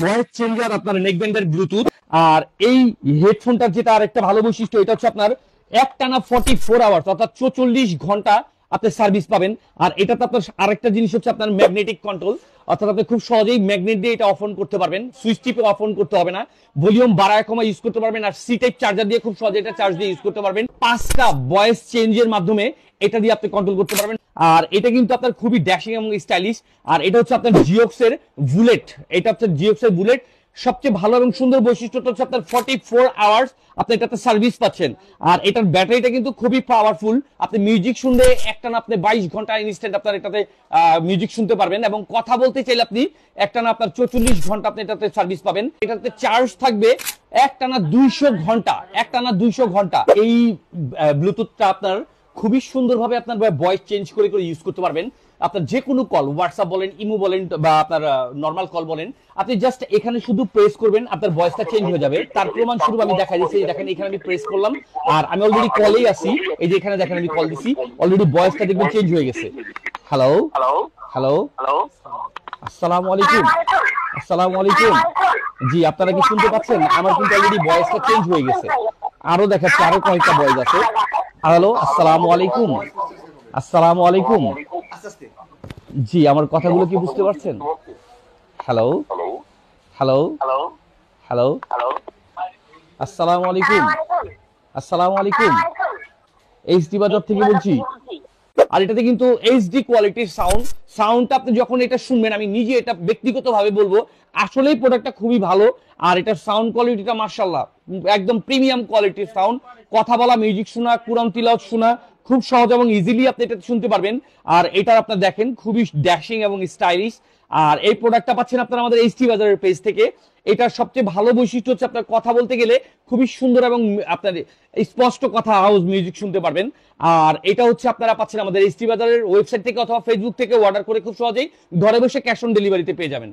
Voice changer আপনার নেকব্যান্ডের Bluetooth. আর এই হেডফোনটার যেটা আরেকটা ভালো বৈশিষ্ট্য, এটা হচ্ছে আপনার একটানা 44 আওয়ার্স অর্থাৎ 44 ঘন্টা আপনি সার্ভিস পাবেন। আর এটাতে আপনার আরেকটা জিনিস হচ্ছে আপনার ম্যাগনেটিক কন্ট্রোল, অর্থাৎ আপনি খুব সহজেই ম্যাগনেট দিয়ে এটা অফ অন করতে পারবেন, সুইচ টিপে অফ অন করতে হবে না, ভলিউম বাড়ায় কমা ইউজ করতে পারবেন। আর সি টাইপ চার্জার দিয়ে খুব সহজে এটা চার্জ দিয়ে ইউজ করতে পারবেন। 5টা ভয়েস চেঞ্জের মাধ্যমে এটা দিয়ে আপনি কন্ট্রোল করতে পারবেন। আর এটা কিন্তু আপনার খুবই ড্যাশিং এবং স্টাইলিশ। আর এটা হচ্ছে আপনার জিওক্সের বুলেট, এটা হচ্ছে জিওক্সের বুলেট। সবচেয়ে ভালো এবং সুন্দর বৈশিষ্ট্যটা হচ্ছে আপনার 44 আওয়ার্স আপনি এটাতে সার্ভিস পাচ্ছেন। আর এটার ব্যাটারিটা কিন্তু খুবই পাওয়ারফুল। আপনি মিউজিক শুনলে একটানা আপনি 22 ঘন্টা ইনস্ট্যান্ট আপনার এটাতে মিউজিক শুনতে পারবেন, এবং কথা বলতে চাইলে আপনি একটানা আপনার 44 ঘন্টা আপনি এটাতে সার্ভিস পাবেন। এটাতে চার্জ থাকবে একটানা 200 ঘন্টা, একটানা 200 ঘন্টা। এই ব্লুটুথটা আপনার খুবই সুন্দরভাবে আপনার ভয়েস চেঞ্জ করে করে ইউজ করতে পারবেন। আপনার যে কোনো কল, হোয়াটসঅ্যাপ বলেন, ইমো বলেন, বা আপনার নর্মাল কল বলেন, আপনি জাস্ট এখানে শুধু প্রেস করবেন, আপনার ভয়েসটা চেঞ্জ হয়ে যাবে। তার প্রমাণ স্বরূপ আমি দেখাই দিচ্ছি। দেখেন এখানে আমি প্রেস করলাম, আর আমি অলরেডি কলেই আছি। এই যে এখানে দেখেন আমি কল দিছি, অলরেডি ভয়েসটা দেখবেন চেঞ্জ হয়ে গেছে। হ্যালো হ্যালো, আসসালামু আলাইকুম। আসসালামু আলাইকুম। জি, আপনারা কি শুনতে পাচ্ছেন? আমার কিন্তু অলরেডি ভয়েসটা চেঞ্জ হয়ে গেছে। আরো দেখাচ্ছে, আরো কয়েকটা ভয়েস আছে। হ্যালো, আসসালামু আলাইকুম। আসসালামু আলাইকুম। জি, আমার কথাগুলো কি বুঝতে পারছেন? হ্যালো হ্যালো হ্যালো, আসসালামু আলাইকুম। আসসালামু আলাইকুম। এইচডি বাজার থেকে বলছি। আর এটাতে কিন্তু এইচডি কোয়ালিটির সাউন্ডটা আপনি যখন এটা শুনবেন, আমি নিজে এটা ব্যক্তিগতভাবে বলবো, আসলেই প্রোডাক্টটা খুবই ভালো। আর এটার সাউন্ড কোয়ালিটিটা মাশাআল্লাহ একদম প্রিমিয়াম কোয়ালিটির সাউন্ড। কথা বলা, মিউজিক শোনা, কুরআন তিলাওয়াত শোনা খুব সহজ এবং ইজিলি আপনি এটা শুনতে পারবেন। আর এটার আপনার দেখেন খুবই ড্যাশিং এবং স্টাইলিশ। আর এই প্রোডাক্টটা পাচ্ছেন আপনারা আমাদের এইচডি বাজারের পেজ থেকে। এটার সবচেয়ে ভালো বৈশিষ্ট্য হচ্ছে আপনার কথা বলতে গেলে খুবই সুন্দর এবং আপনার স্পষ্ট কথা, আওয়াজ, মিউজিক শুনতে পারবেন। আর এটা হচ্ছে আপনারা পাচ্ছেন আমাদের এইচডি বাজারের ওয়েবসাইট থেকে অথবা ফেসবুক থেকে অর্ডার করে খুব সহজেই ঘরে বসে ক্যাশ অন ডেলিভারিতে পেয়ে যাবেন।